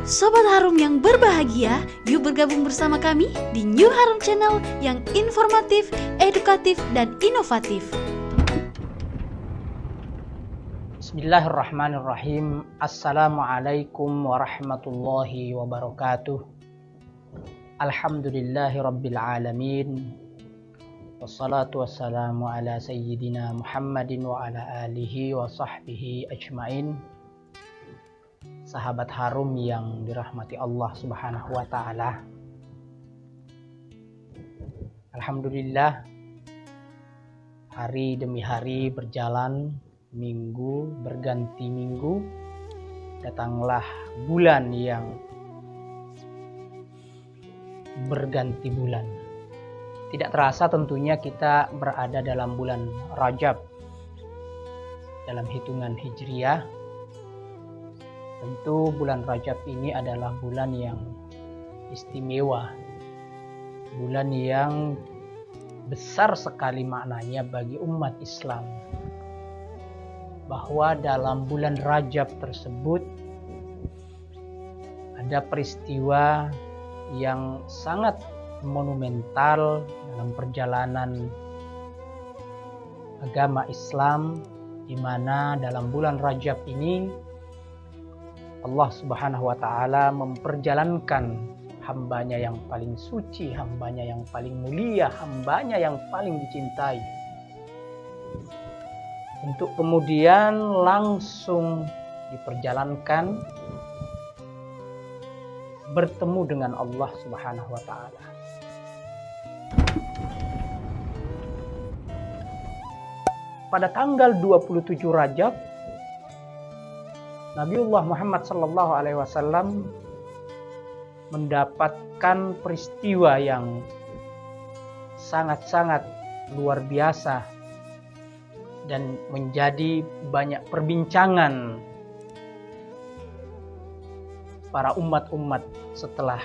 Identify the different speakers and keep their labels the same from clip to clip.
Speaker 1: Sobat Harum yang berbahagia, yuk bergabung bersama kami di New Harum Channel yang informatif, edukatif, dan inovatif.
Speaker 2: Bismillahirrahmanirrahim. Assalamualaikum warahmatullahi wabarakatuh. Alhamdulillahi rabbil alamin. Wassalatu wassalamu ala sayyidina Muhammadin wa ala alihi wa sahbihi ajmain. Sahabat Harum yang dirahmati Allah Subhanahu wa taala. Alhamdulillah, hari demi hari berjalan, minggu berganti minggu, datanglah bulan yang berganti bulan. Tidak terasa tentunya kita berada dalam bulan Rajab dalam hitungan Hijriah. Tentu bulan Rajab ini adalah bulan yang istimewa, bulan yang besar sekali maknanya bagi umat Islam, bahwa dalam bulan Rajab tersebut ada peristiwa yang sangat monumental dalam perjalanan agama Islam, di mana dalam bulan Rajab ini Allah Subhanahu wa taala memperjalankan hambanya yang paling suci, hambanya yang paling mulia, hambanya yang paling dicintai, untuk kemudian langsung diperjalankan bertemu dengan Allah Subhanahu wa taala. Pada tanggal 27 Rajab, Nabiullah Muhammad SAW mendapatkan peristiwa yang sangat-sangat luar biasa dan menjadi banyak perbincangan para umat-umat setelah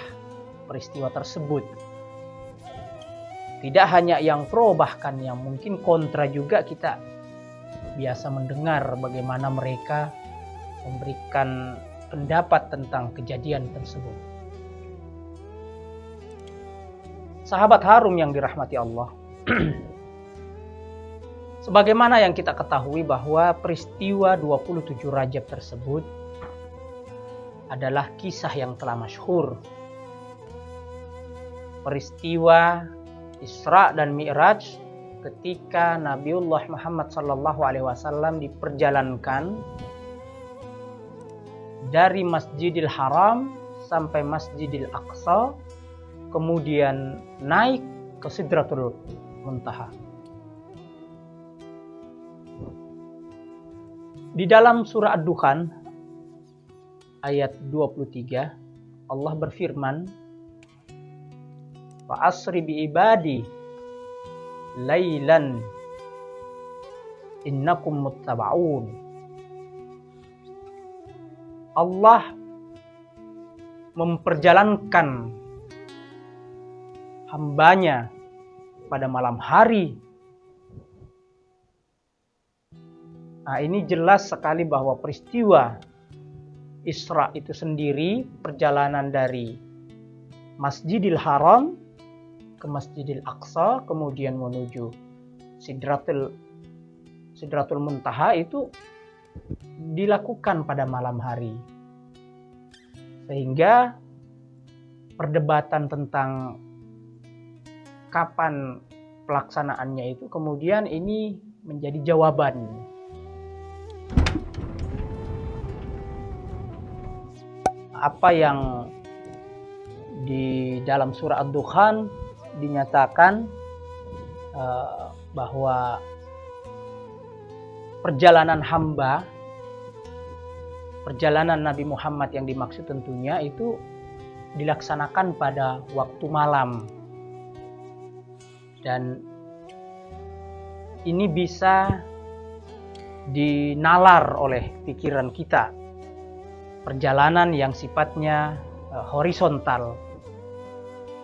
Speaker 2: peristiwa tersebut. Tidak hanya yang pro, bahkan yang mungkin kontra juga kita biasa mendengar bagaimana mereka memberikan pendapat tentang kejadian tersebut. Sahabat Harum yang dirahmati Allah, sebagaimana yang kita ketahui bahwa peristiwa 27 Rajab tersebut adalah kisah yang telah masyhur. Peristiwa Isra dan Mi'raj ketika Nabiullah Muhammad SAW diperjalankan dari Masjidil Haram sampai Masjidil Aqsa, kemudian naik ke Sidratul Muntaha. Di dalam surah Ad-Dukhan ayat 23, Allah berfirman, "Fa asri bi ibadi lailan innakum muttaba'un." Allah memperjalankan hambanya pada malam hari. Nah, ini jelas sekali bahwa peristiwa Isra itu sendiri, perjalanan dari Masjidil Haram ke Masjidil Aqsa, kemudian menuju Sidratul Muntaha, itu dilakukan pada malam hari. Sehingga perdebatan tentang kapan pelaksanaannya itu kemudian ini menjadi jawaban. Apa yang di dalam surah Ad-Dukhan dinyatakan bahwa perjalanan hamba, perjalanan Nabi Muhammad yang dimaksud tentunya itu dilaksanakan pada waktu malam. Dan ini bisa dinalar oleh pikiran kita. Perjalanan yang sifatnya horizontal.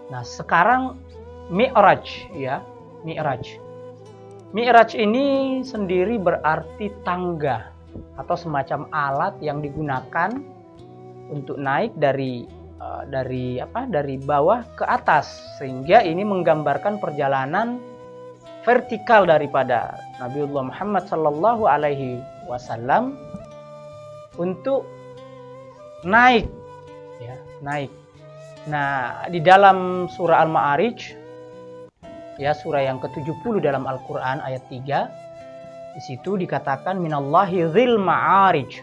Speaker 2: Nah, sekarang Mi'raj, ya, Mi'raj. Mi'raj ini sendiri berarti tangga atau semacam alat yang digunakan untuk naik dari bawah ke atas, sehingga ini menggambarkan perjalanan vertikal daripada Nabiullah Muhammad sallallahu alaihi wasallam untuk naik, ya, naik. Nah, di dalam surah Al-Ma'arij, ya, surah yang ke-70 dalam Al-Qur'an ayat 3, di situ dikatakan minallahi dzil ma'arij.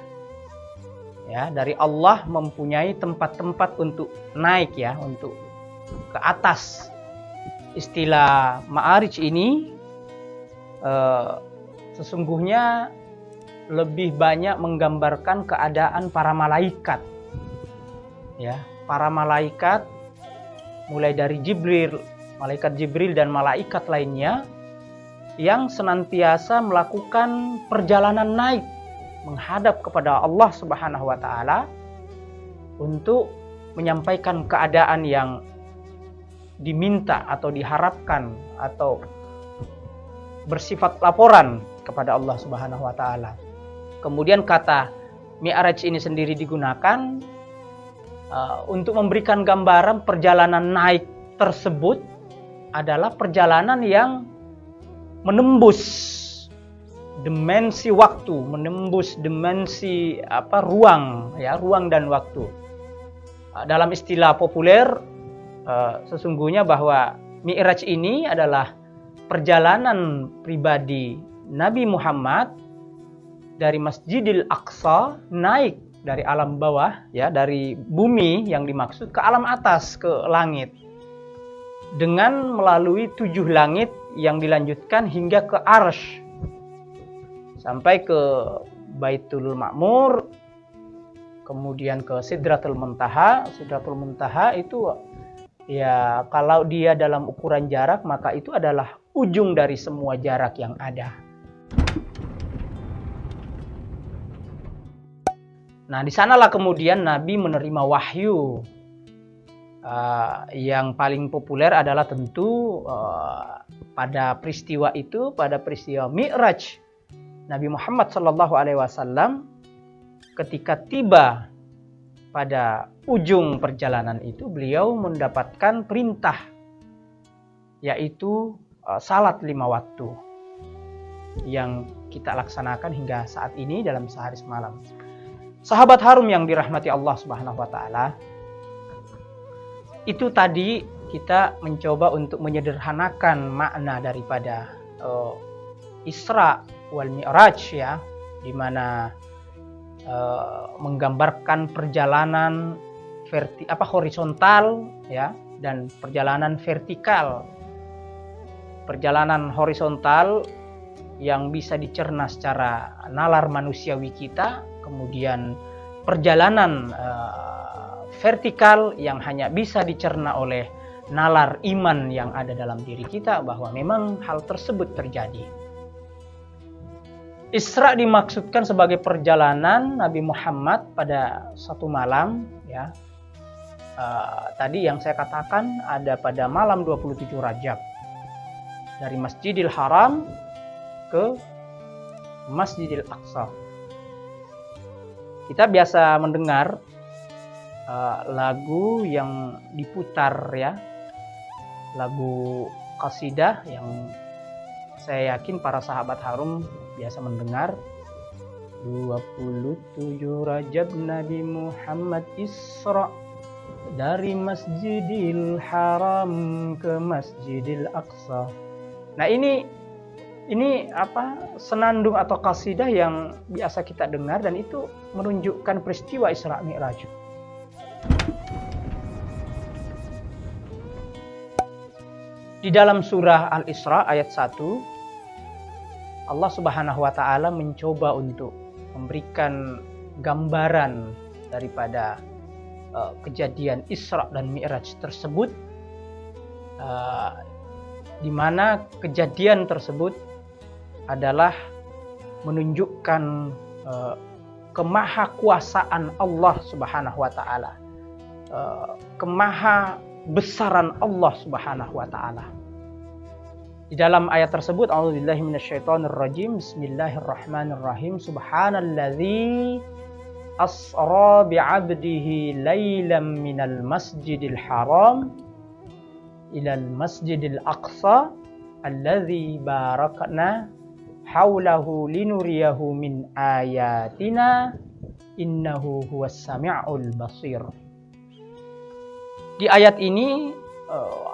Speaker 2: Ya, dari Allah mempunyai tempat-tempat untuk naik, ya, untuk ke atas. Istilah ma'arij ini sesungguhnya lebih banyak menggambarkan keadaan para malaikat. Ya, para malaikat mulai dari malaikat Jibril dan malaikat lainnya yang senantiasa melakukan perjalanan naik menghadap kepada Allah Subhanahu wa taala untuk menyampaikan keadaan yang diminta atau diharapkan atau bersifat laporan kepada Allah Subhanahu wa taala. Kemudian kata Mi'raj ini sendiri digunakan untuk memberikan gambaran perjalanan naik tersebut adalah perjalanan yang menembus dimensi waktu, menembus dimensi ruang, ya, ruang dan waktu. Dalam istilah populer, sesungguhnya bahwa Mi'raj ini adalah perjalanan pribadi Nabi Muhammad dari Masjidil Aqsa naik dari alam bawah, ya, dari bumi yang dimaksud ke alam atas, ke langit, dengan melalui 7 langit yang dilanjutkan hingga ke Arsy, sampai ke Baitul Ma'mur, kemudian ke Sidratul Muntaha. Sidratul Muntaha itu, ya, kalau dia dalam ukuran jarak, maka itu adalah ujung dari semua jarak yang ada. Nah, di sanalah kemudian Nabi menerima wahyu. Yang paling populer adalah tentu pada peristiwa itu, pada peristiwa Mi'raj, Nabi Muhammad SAW ketika tiba pada ujung perjalanan itu, beliau mendapatkan perintah, yaitu salat 5 waktu yang kita laksanakan hingga saat ini dalam sehari semalam. Sahabat harum yang dirahmati Allah Subhanahu wa taala, itu tadi kita mencoba untuk menyederhanakan makna daripada Isra wal Mi'raj, ya, di mana menggambarkan perjalanan horizontal, ya, dan perjalanan vertikal. Perjalanan horizontal yang bisa dicerna secara nalar manusiawi kita, kemudian perjalanan vertikal yang hanya bisa dicerna oleh nalar iman yang ada dalam diri kita bahwa memang hal tersebut terjadi. Isra dimaksudkan sebagai perjalanan Nabi Muhammad pada satu malam, ya. Tadi yang saya katakan ada pada malam 27 Rajab, dari Masjidil Haram ke Masjidil Aqsa. Kita biasa mendengar lagu yang diputar, ya, lagu qasidah yang saya yakin para sahabat harum biasa mendengar. 27 Rajab Nabi Muhammad Isra dari Masjidil Haram ke Masjidil Aqsa. Nah, ini senandung atau qasidah yang biasa kita dengar, dan itu menunjukkan peristiwa Isra Mi'raj. Di dalam surah Al-Isra ayat 1, Allah Subhanahu wa taala mencoba untuk memberikan gambaran daripada kejadian Isra dan Mi'raj tersebut, di mana kejadian tersebut adalah menunjukkan kemahakuasaan Allah Subhanahu wa taala, kemahabesaran Allah Subhanahu wa taala. Di dalam ayat tersebut, a'udzubillahi minasyaitonirrajim, bismillahirrahmanirrahim, subhanalladzi asra bi'abdihi laylan minal masjidil haram ilal masjidil aqsa alladzi barakna haulahu linuriyahu min ayatina innahu huwas sami'ul basir. Di ayat ini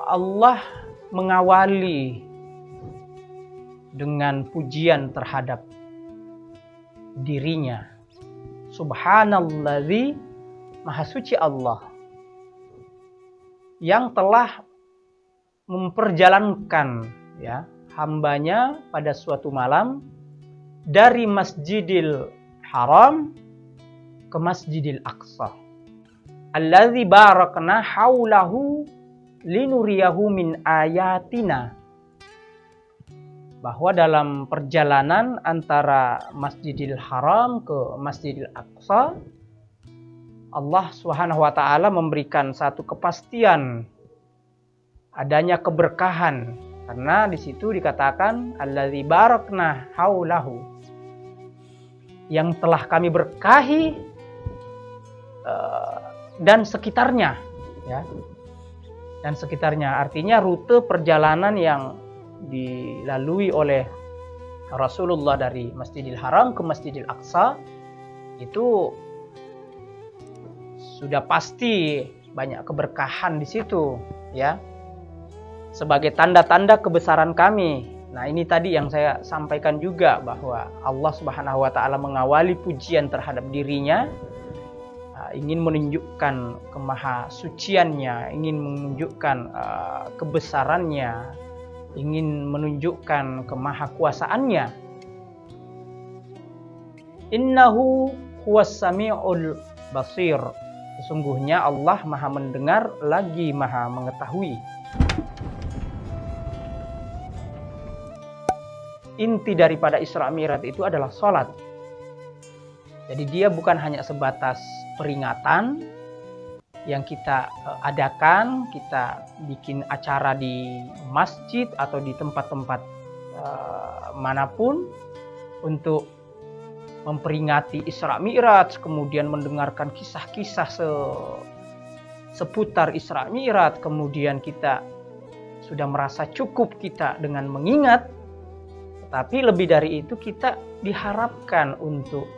Speaker 2: Allah mengawali dengan pujian terhadap dirinya. Subhanalladzi, maha suci Allah yang telah memperjalankan ya hambanya pada suatu malam dari Masjidil Haram ke Masjidil Aqsa. Alladzi barakna haulahu linuriyahu min ayatina. Bahwa dalam perjalanan antara Masjidil Haram ke Masjidil Aqsa, Allah Subhanahu wa taala memberikan satu kepastian adanya keberkahan, karena di situ dikatakan allazi barakna haulahu, yang telah kami berkahi dan sekitarnya ya. Dan sekitarnya artinya rute perjalanan yang dilalui oleh Rasulullah dari Masjidil Haram ke Masjidil Aqsa itu sudah pasti banyak keberkahan di situ ya, sebagai tanda-tanda kebesaran kami. Nah, ini tadi yang saya sampaikan juga, bahwa Allah Subhanahu wa taala mengawali pujian terhadap dirinya, ingin menunjukkan kemahasuciannya, ingin menunjukkan kebesarannya, ingin menunjukkan kemahakuasaannya. Innahu huwas sami'ul basir. Sesungguhnya Allah maha mendengar lagi maha mengetahui. Inti daripada Isra Mi'raj itu adalah sholat. Jadi dia bukan hanya sebatas peringatan yang kita adakan, kita bikin acara di masjid atau di tempat-tempat manapun untuk memperingati Isra Mi'raj, kemudian mendengarkan kisah-kisah seputar Isra Mi'raj, kemudian kita sudah merasa cukup kita dengan mengingat. Tapi lebih dari itu, kita diharapkan untuk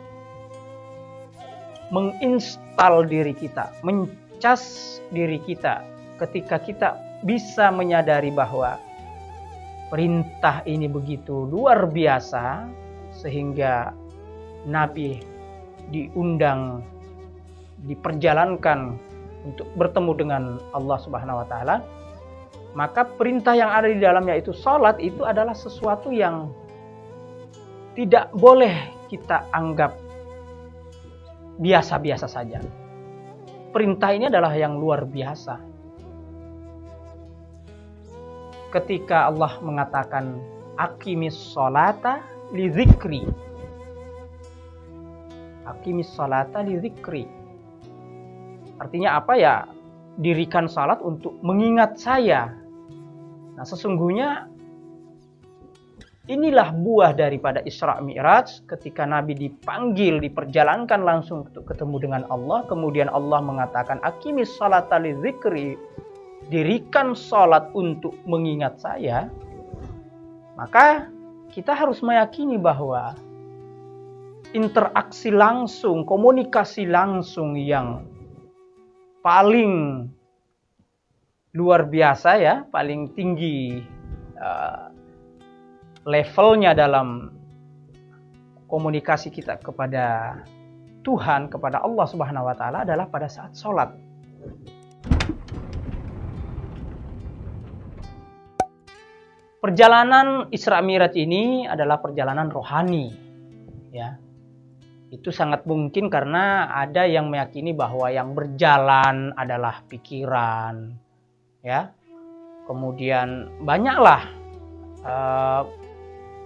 Speaker 2: menginstal diri kita, mencas diri kita, ketika kita bisa menyadari bahwa perintah ini begitu luar biasa sehingga Nabi diundang, diperjalankan untuk bertemu dengan Allah Subhanahu wa taala. Maka perintah yang ada di dalamnya itu salat, itu adalah sesuatu yang tidak boleh kita anggap biasa-biasa saja. Perintah ini adalah yang luar biasa. Ketika Allah mengatakan aqimis sholata li dzikri. Aqimis sholata li dzikri. Artinya apa ya? Dirikan salat untuk mengingat saya. Nah, sesungguhnya inilah buah daripada Isra Mi'raj, ketika Nabi dipanggil, diperjalankan langsung untuk ketemu dengan Allah. Kemudian Allah mengatakan aqimis sholata li dzikri, dirikan salat untuk mengingat saya. Maka kita harus meyakini bahwa interaksi langsung, komunikasi langsung yang paling luar biasa ya, paling tinggi levelnya dalam komunikasi kita kepada Tuhan, kepada Allah Subhanahu wa taala adalah pada saat sholat. Perjalanan Isra Mi'raj ini adalah perjalanan rohani ya. Itu sangat mungkin karena ada yang meyakini bahwa yang berjalan adalah pikiran ya. Kemudian banyaklah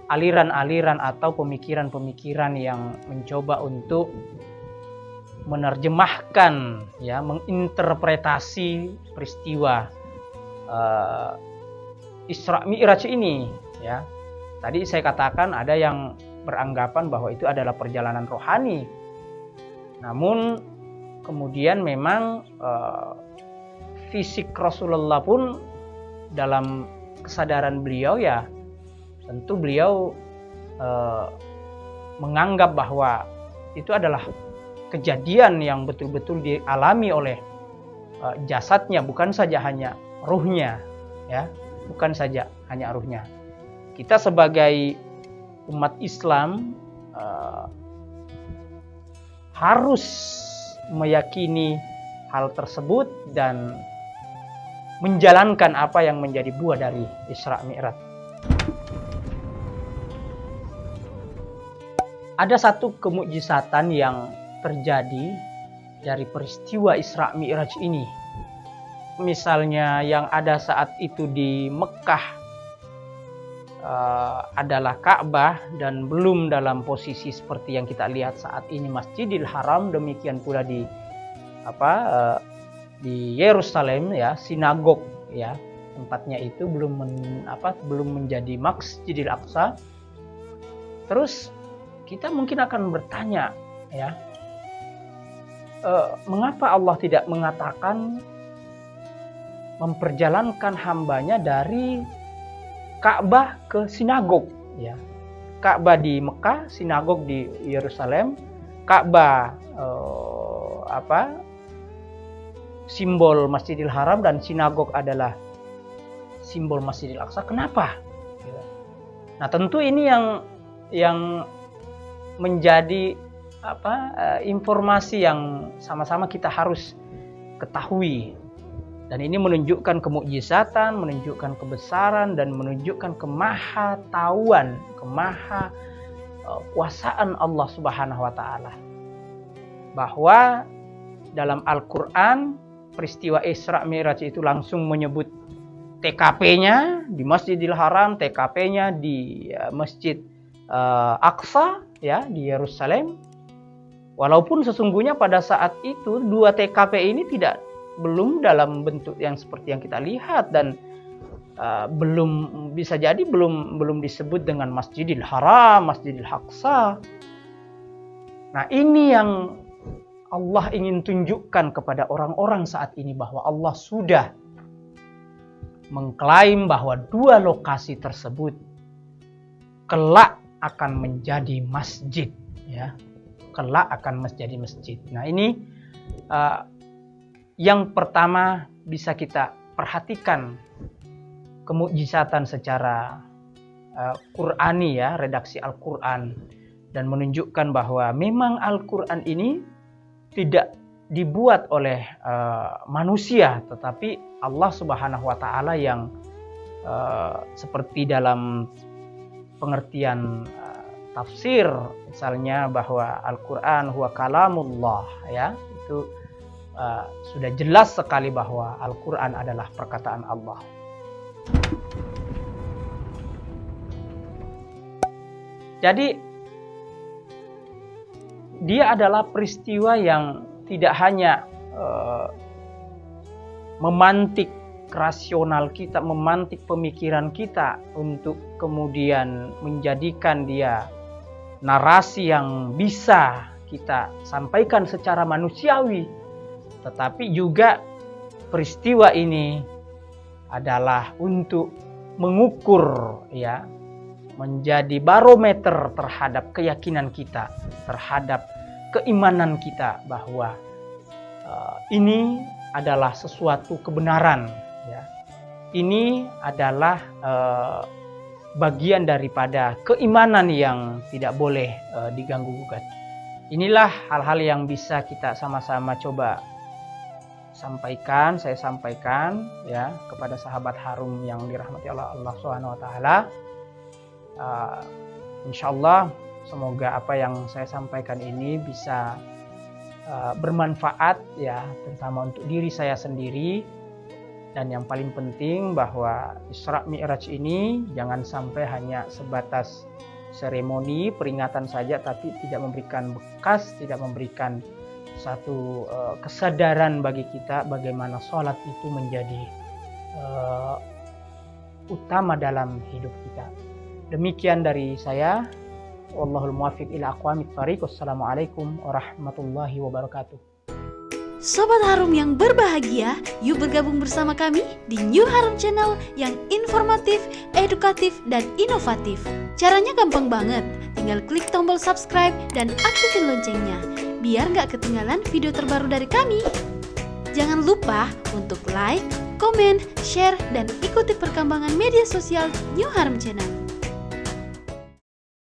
Speaker 2: aliran-aliran atau pemikiran-pemikiran yang mencoba untuk menerjemahkan ya, menginterpretasi peristiwa Isra Mi'raj ini ya. Tadi saya katakan ada yang beranggapan bahwa itu adalah perjalanan rohani. Namun kemudian memang fisik Rasulullah pun dalam kesadaran beliau ya tentu beliau menganggap bahwa itu adalah kejadian yang betul-betul dialami oleh jasadnya, bukan saja hanya ruhnya, ya, bukan saja hanya ruhnya. Kita sebagai umat Islam harus meyakini hal tersebut dan menjalankan apa yang menjadi buah dari Isra Mi'raj. Ada satu kemukjizatan yang terjadi dari peristiwa Isra Mi'raj ini. Misalnya yang ada saat itu di Mekah adalah Ka'bah dan belum dalam posisi seperti yang kita lihat saat ini Masjidil Haram, demikian pula di Yerusalem ya, sinagog ya, tempatnya itu belum menjadi Masjidil Aqsa. Terus kita mungkin akan bertanya ya, mengapa Allah tidak mengatakan memperjalankan hambanya dari Ka'bah ke sinagog ya. Ka'bah di Mekah, sinagog di Yerusalem. Ka'bah simbol Masjidil Haram dan sinagog adalah simbol Masjidil Aqsa. Kenapa? Nah, tentu ini yang menjadi informasi yang sama-sama kita harus ketahui. Dan ini menunjukkan kemukjizatan, menunjukkan kebesaran, dan menunjukkan kemahatauan, kemahakuasaan Allah Subhanahu wa Ta'ala. Bahwa dalam Al-Quran, peristiwa Isra Mi'raj itu langsung menyebut TKP-nya di Masjidil Haram, TKP-nya di Masjid Aqsa, ya, di Yerusalem. Walaupun sesungguhnya pada saat itu dua TKP ini belum dalam bentuk yang seperti yang kita lihat, dan belum disebut dengan Masjidil Haram, Masjidil Aqsa. Nah, ini yang Allah ingin tunjukkan kepada orang-orang saat ini, bahwa Allah sudah mengklaim bahwa dua lokasi tersebut kelak akan menjadi masjid, ya. Kelak akan menjadi masjid. Nah, ini yang pertama bisa kita perhatikan kemukjizatan secara Qur'ani ya, redaksi Al-Quran, dan menunjukkan bahwa memang Al-Quran ini tidak dibuat oleh manusia, tetapi Allah Subhanahu wa Ta'ala yang seperti dalam pengertian tafsir misalnya bahwa Al-Quran huwa kalamullah, ya, itu sudah jelas sekali bahwa Al-Quran adalah perkataan Allah. Jadi dia adalah peristiwa yang tidak hanya memantik rasional kita, memantik pemikiran kita untuk kemudian menjadikan dia narasi yang bisa kita sampaikan secara manusiawi, tetapi juga peristiwa ini adalah untuk mengukur, ya, menjadi barometer terhadap keyakinan kita, terhadap keimanan kita, bahwa ini adalah sesuatu kebenaran, ya. Ini adalah bagian daripada keimanan yang tidak boleh diganggu gugat. Inilah hal-hal yang bisa kita sama-sama coba saya sampaikan ya kepada sahabat harum yang dirahmati Allah Subhanahu wa Ta'ala. Insyaallah semoga apa yang saya sampaikan ini bisa bermanfaat ya, terutama untuk diri saya sendiri, dan yang paling penting bahwa Isra Mi'raj ini jangan sampai hanya sebatas seremoni peringatan saja, tapi tidak memberikan bekas, tidak memberikan satu kesadaran bagi kita bagaimana sholat itu menjadi utama dalam hidup kita. Demikian dari saya. Wallahul muwaffiq ila aqwamit thariq. Wassalamualaikum warahmatullahi wabarakatuh.
Speaker 1: Sobat Harum yang berbahagia, yuk bergabung bersama kami di New Harum Channel yang informatif, edukatif, dan inovatif. Caranya gampang banget, tinggal klik tombol subscribe dan aktifin loncengnya, biar nggak ketinggalan video terbaru dari kami. Jangan lupa untuk like, komen, share, dan ikuti perkembangan media sosial New Harum Channel.